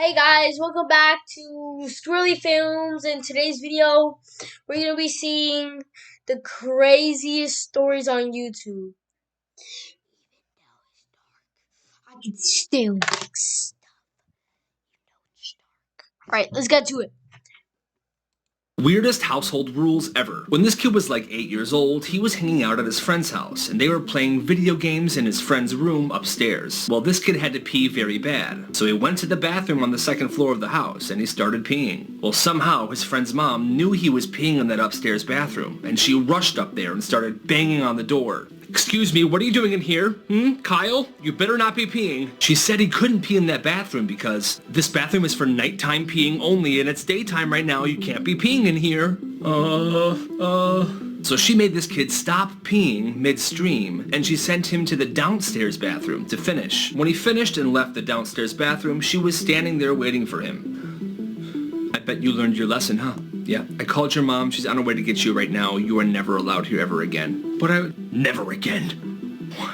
Hey guys, welcome back to Squirrely Films. In today's video, we're going to be seeing the craziest stories on YouTube. I can still make stuff. Alright, let's get to it. Weirdest household rules ever. When this kid was like 8 years old, he was hanging out at his friend's house, and they were playing video games in his friend's room upstairs. Well, this kid had to pee very bad, so he went to the bathroom on the second floor of the house, and he started peeing. Well, somehow his friend's mom knew he was peeing in that upstairs bathroom, and she rushed up there and started banging on the door. "Excuse me, what are you doing in here? Kyle? You better not be peeing." She said he couldn't pee in that bathroom because this bathroom is for nighttime peeing only, and it's daytime right now, you can't be peeing in here. So she made this kid stop peeing midstream, and she sent him to the downstairs bathroom to finish. When he finished and left the downstairs bathroom, she was standing there waiting for him. "I bet you learned your lesson, huh? Yeah, I called your mom. She's on her way to get you right now. You are never allowed here ever again." "But never again." What?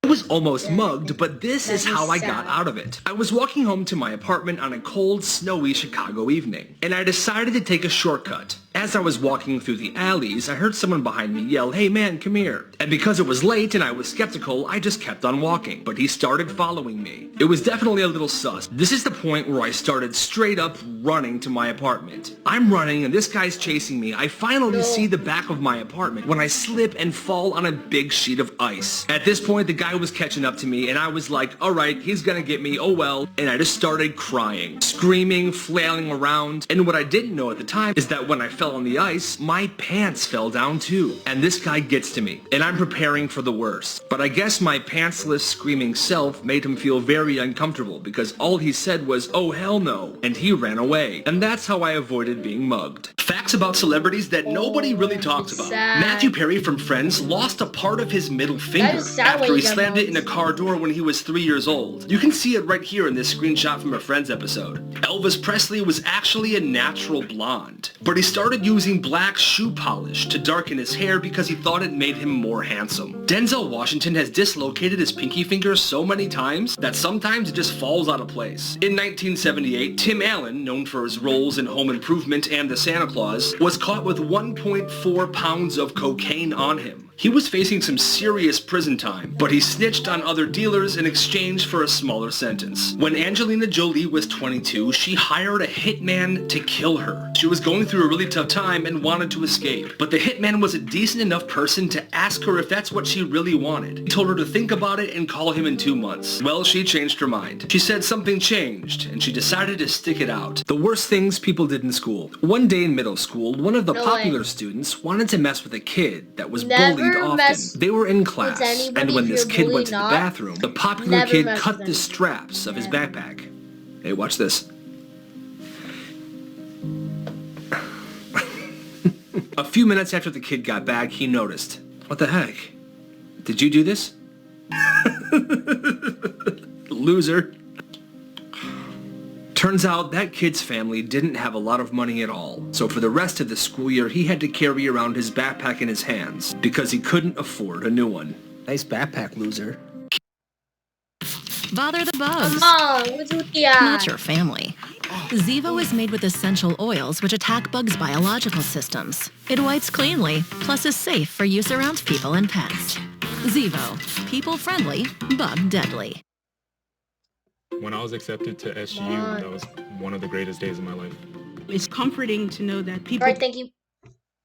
I was almost mugged, but this is how I got out of it. I was walking home to my apartment on a cold, snowy Chicago evening, and I decided to take a shortcut. As I was walking through the alleys, I heard someone behind me yell, "Hey man, come here." And because it was late and I was skeptical, I just kept on walking. But he started following me. It was definitely a little sus. This is the point where I started straight up running to my apartment. I'm running and this guy's chasing me. I finally see the back of my apartment when I slip and fall on a big sheet of ice. At this point, the guy was catching up to me and I was like, alright, he's gonna get me, oh well. And I just started crying, screaming, flailing around. And what I didn't know at the time is that when I fell on the ice, my pants fell down too. And this guy gets to me, and I'm preparing for the worst. But I guess my pantsless screaming self made him feel very uncomfortable because all he said was, "Oh hell no," and he ran away. And that's how I avoided being mugged. Facts about celebrities that nobody really talks about. Matthew Perry from Friends lost a part of his middle finger after he slammed it in a car door when he was 3 years old. You can see it right here in this screenshot from a Friends episode. Elvis Presley was actually a natural blonde, but he started using black shoe polish to darken his hair because he thought it made him more handsome. Denzel Washington has dislocated his pinky finger so many times that sometimes it just falls out of place. In 1978, Tim Allen, known for his roles in Home Improvement and The Santa Claus, was caught with 1.4 pounds of cocaine on him. He was facing some serious prison time, but he snitched on other dealers in exchange for a smaller sentence. When Angelina Jolie was 22, she hired a hitman to kill her. She was going through a really tough time and wanted to escape, but the hitman was a decent enough person to ask her if that's what she really wanted. He told her to think about it and call him in 2 months. Well, she changed her mind. She said something changed, and she decided to stick it out. The worst things people did in school. One day in middle school, one of the popular students wanted to mess with a kid that was bullied often. They were in class, and when this kid went to the bathroom, the popular kid cut the straps of his backpack. Hey, watch this. A few minutes after the kid got back, he noticed. "What the heck? Did you do this?" Loser. Turns out that kid's family didn't have a lot of money at all, so for the rest of the school year he had to carry around his backpack in his hands because he couldn't afford a new one. Nice backpack, loser. Bother the bugs. Not Not your family. Zevo is made with essential oils which attack bugs' biological systems. It wipes cleanly, plus is safe for use around people and pets. Zevo. People-friendly, bug-deadly. When I was accepted to SGU, that was one of the greatest days of my life. It's comforting to know that people... Alright, thank you.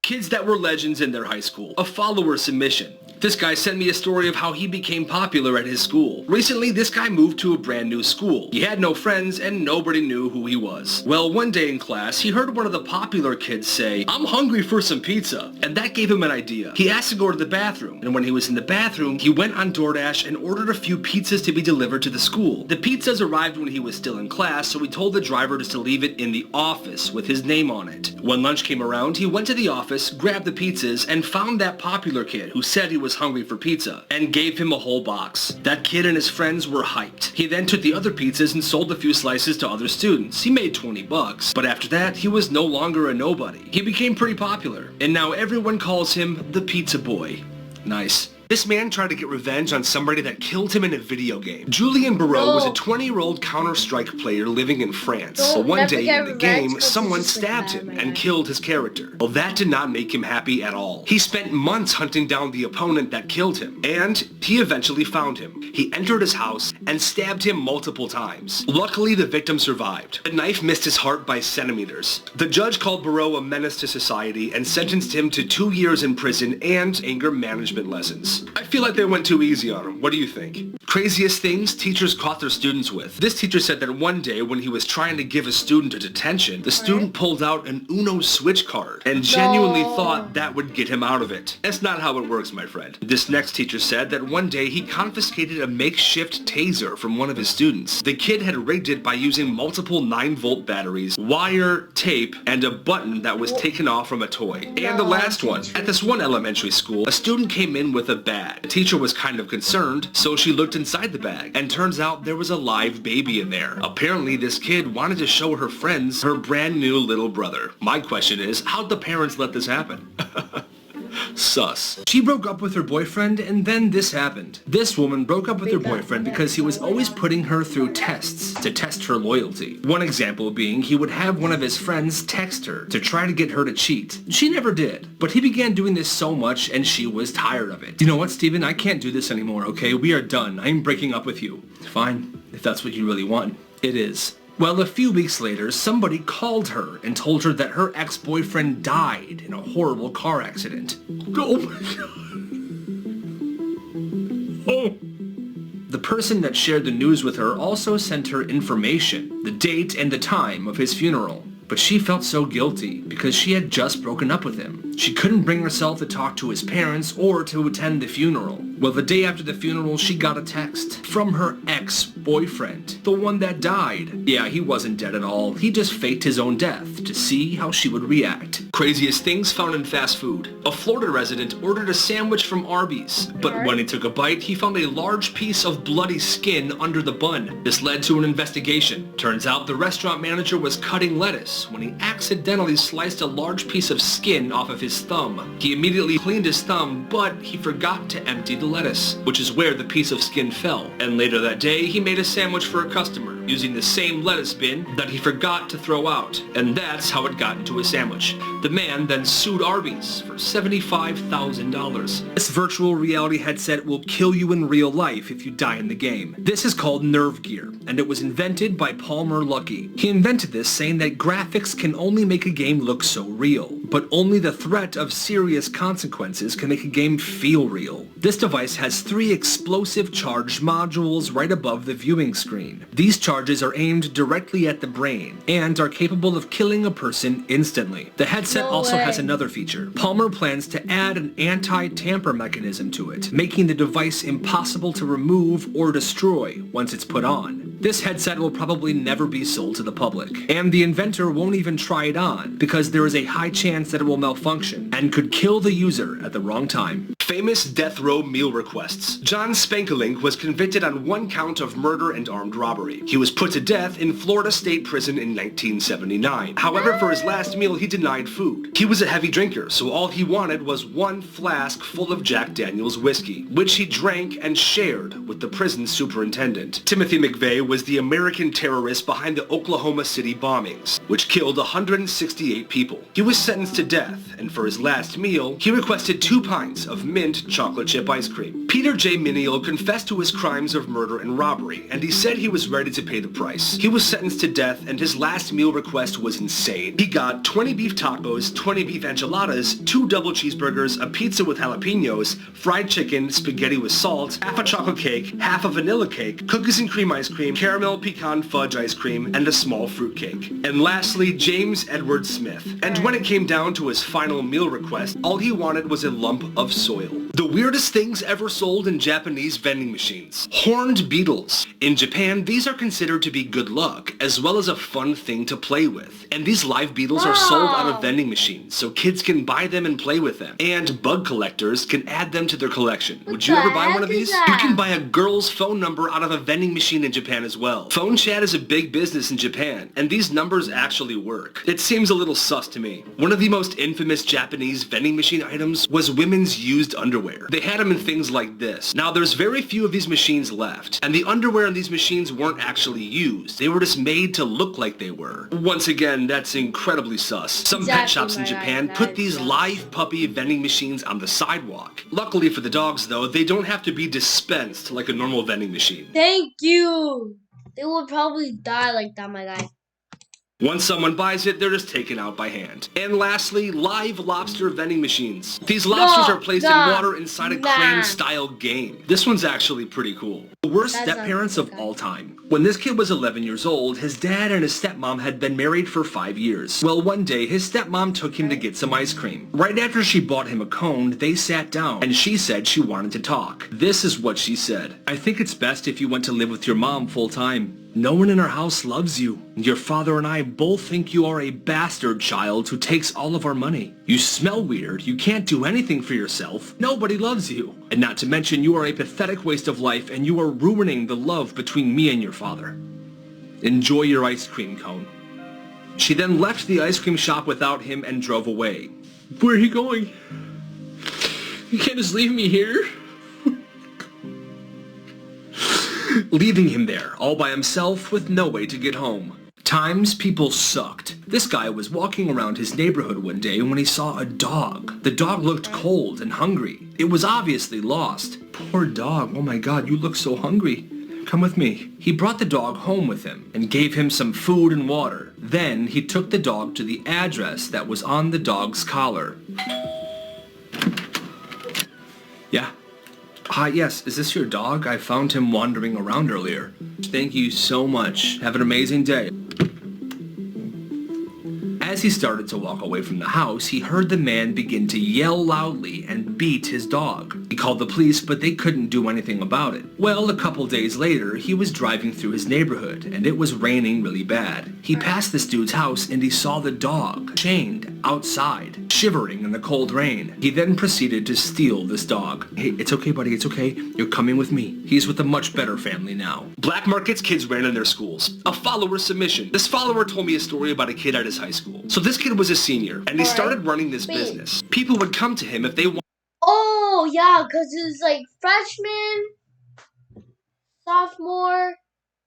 Kids that were legends in their high school. A follower submission. This guy sent me a story of how he became popular at his school. Recently, this guy moved to a brand new school. He had no friends and nobody knew who he was. Well, one day in class, he heard one of the popular kids say, "I'm hungry for some pizza." And that gave him an idea. He asked to go to the bathroom, and when he was in the bathroom, he went on DoorDash and ordered a few pizzas to be delivered to the school. The pizzas arrived when he was still in class, so he told the driver just to leave it in the office with his name on it. When lunch came around, he went to the office, grabbed the pizzas, and found that popular kid who said he was hungry for pizza, and gave him a whole box. That kid and his friends were hyped. He then took the other pizzas and sold a few slices to other students. He made 20 bucks, but after that, he was no longer a nobody. He became pretty popular, and now everyone calls him the Pizza Boy. Nice. This man tried to get revenge on somebody that killed him in a video game. Julian Barreau was a 20-year-old Counter-Strike player living in France. But one day in the game, someone stabbed him and killed his character. Well, that did not make him happy at all. He spent months hunting down the opponent that killed him, and he eventually found him. He entered his house and stabbed him multiple times. Luckily, the victim survived. The knife missed his heart by centimeters. The judge called Barreau a menace to society and sentenced him to 2 years in prison and anger management lessons. I feel like they went too easy on him. What do you think? Craziest things teachers caught their students with. This teacher said that one day when he was trying to give a student a detention, the student pulled out an Uno switch card and genuinely thought that would get him out of it. That's not how it works, my friend. This next teacher said that one day he confiscated a makeshift taser from one of his students. The kid had rigged it by using multiple 9-volt batteries, wire, tape, and a button that was taken off from a toy. And the last one. At this one elementary school, a student came in with a bag. The teacher was kind of concerned, so she looked inside the bag, and turns out there was a live baby in there. Apparently, this kid wanted to show her friends her brand new little brother. My question is, how'd the parents let this happen? Sus. She broke up with her boyfriend, and then this happened. This woman broke up with her boyfriend because he was always putting her through tests to test her loyalty. One example being he would have one of his friends text her to try to get her to cheat. She never did, but he began doing this so much and she was tired of it. You know what, Steven? I can't do this anymore, okay? We are done. I'm breaking up with you. Fine, if that's what you really want. It is. Well, a few weeks later, somebody called her and told her that her ex-boyfriend died in a horrible car accident. Oh my god. Oh. The person that shared the news with her also sent her information, the date and the time of his funeral. But she felt so guilty because she had just broken up with him. She couldn't bring herself to talk to his parents or to attend the funeral. Well, the day after the funeral, she got a text from her ex-boyfriend, the one that died. Yeah, he wasn't dead at all. He just faked his own death to see how she would react. Craziest things found in fast food. A Florida resident ordered a sandwich from Arby's, but when he took a bite, he found a large piece of bloody skin under the bun. This led to an investigation. Turns out the restaurant manager was cutting lettuce when he accidentally sliced a large piece of skin off of his thumb. He immediately cleaned his thumb, but he forgot to empty the lettuce, which is where the piece of skin fell. And later that day, he made a sandwich for a customer using the same lettuce bin that he forgot to throw out. And that's how it got into a sandwich. The man then sued Arby's for $75,000. This virtual reality headset will kill you in real life if you die in the game. This is called Nerve Gear, and it was invented by Palmer Luckey. He invented this saying that graphics can only make a game look so real, but only the threat of serious consequences can make a game feel real. This device has 3 explosive charged modules right above the viewing screen. These charges are aimed directly at the brain and are capable of killing a person instantly. The headset also has another feature. Palmer plans to add an anti-tamper mechanism to it, making the device impossible to remove or destroy once it's put on. This headset will probably never be sold to the public, and the inventor won't even try it on because there is a high chance that it will malfunction and could kill the user at the wrong time. Famous death row meal requests. John Spankelink was convicted on 1 count of murder and armed robbery. He was put to death in Florida State Prison in 1979. However, for his last meal, he denied food. He was a heavy drinker, so all he wanted was 1 flask full of Jack Daniel's whiskey, which he drank and shared with the prison superintendent. Timothy McVeigh was the American terrorist behind the Oklahoma City bombings, which killed 168 people. He was sentenced to death, and for his last meal, he requested 2 pints of mint chocolate chip ice cream. Peter J. Minial confessed to his crimes of murder and robbery, and he said he was ready to pay the price. He was sentenced to death, and his last meal request was insane. He got 20 beef tacos, 20 beef enchiladas, 2 double cheeseburgers, a pizza with jalapenos, fried chicken, spaghetti with salt, half a chocolate cake, half a vanilla cake, cookies and cream ice cream, caramel pecan fudge ice cream, and a small fruit cake. And lastly, James Edward Smith. And when it came down to his final meal request, all he wanted was a lump of soil. The weirdest things ever sold in Japanese vending machines. Horned beetles. In Japan, these are considered to be good luck, as well as a fun thing to play with. And these live beetles are sold out of vending machines, so kids can buy them and play with them. And bug collectors can add them to their collection. Would you ever buy one of these? You can buy a girl's phone number out of a vending machine in Japan as well. Phone chat is a big business in Japan, and these numbers actually work. It seems a little sus to me. One of the most infamous Japanese vending machine items was women's used underwear. underwear. They had them in things like this. Now there's very few of these machines left, and the underwear in these machines weren't actually used. They were just made to look like they were. Once again, that's incredibly sus. Some pet shops in Japan put these live puppy vending machines on the sidewalk. Luckily for the dogs though, they don't have to be dispensed like a normal vending machine. Thank you. They will probably die like that, my guy. Once someone buys it, they're just taken out by hand. And lastly, live lobster vending machines. These lobsters are placed in water inside a crane-style game. This one's actually pretty cool. The worst step-parents of all time. When this kid was 11 years old, his dad and his stepmom had been married for 5 years. Well, one day, his stepmom took him to get some ice cream. Right after she bought him a cone, they sat down, and she said she wanted to talk. This is what she said. "I think it's best if you went to live with your mom full-time. No one in our house loves you. Your father and I both think you are a bastard child who takes all of our money. You smell weird, you can't do anything for yourself, nobody loves you. And not to mention you are a pathetic waste of life and you are ruining the love between me and your father. Enjoy your ice cream cone." She then left the ice cream shop without him and drove away. "Where are you going? You can't just leave me here." Leaving him there, all by himself, with no way to get home. Times people sucked. This guy was walking around his neighborhood one day when he saw a dog. The dog looked cold and hungry. It was obviously lost. "Poor dog, oh my god, you look so hungry. Come with me." He brought the dog home with him and gave him some food and water. Then he took the dog to the address that was on the dog's collar. "Yeah. Hi, yes, is this your dog? I found him wandering around earlier." "Thank you so much. Have an amazing day." As he started to walk away from the house, he heard the man begin to yell loudly and beat his dog. He called the police, but they couldn't do anything about it. Well, a couple days later, he was driving through his neighborhood, and it was raining really bad. He passed this dude's house, and he saw the dog, chained, outside, shivering in the cold rain. He then proceeded to steal this dog. "Hey, it's okay, buddy, it's okay. You're coming with me." He's with a much better family now. Black markets kids ran in their schools. A follower submission. This follower told me a story about a kid at his high school. So this kid was a senior, and he started running this business. People would come to him if they wanted. Oh, yeah, because it's like freshman, sophomore,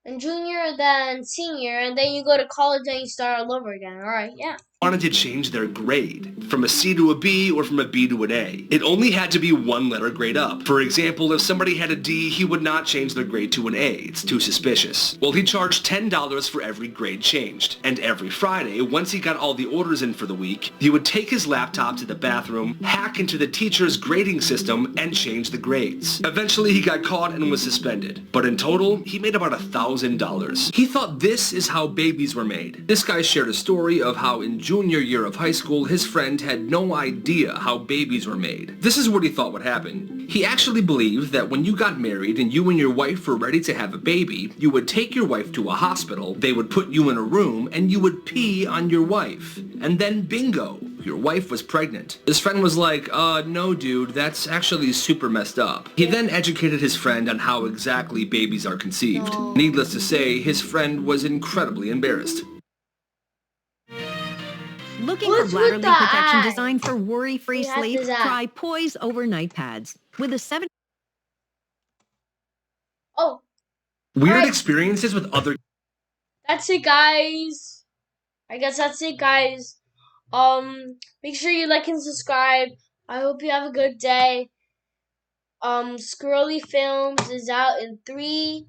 and junior, then senior, and then you go to college and you start all over again. Alright, yeah. Wanted to change their grade from a C to a B or from a B to an A. It only had to be one letter grade up. For example, if somebody had a D, he would not change their grade to an A. It's too suspicious. Well, he charged $10 for every grade changed. And every Friday, once he got all the orders in for the week, he would take his laptop to the bathroom, hack into the teacher's grading system, and change the grades. Eventually, he got caught and was suspended. But in total, he made about $1,000. He thought this is how babies were made. This guy shared a story of how in junior year of high school, his friend had no idea how babies were made. This is what he thought would happen. He actually believed that when you got married and you and your wife were ready to have a baby, you would take your wife to a hospital, they would put you in a room, and you would pee on your wife. And then bingo, your wife was pregnant. His friend was like, no dude, that's actually super messed up. He then educated his friend on how exactly babies are conceived. Needless to say, his friend was incredibly embarrassed. Looking What's for bladder with leak the protection eye? designed for worry-free We have sleep? this eye. Try Poise Overnight Pads. With a 7... Oh, Weird Alright. experiences with other... that's it, guys. I guess that's it, guys. Make sure you like and subscribe. I hope you have a good day. Squirrely Films is out in 3,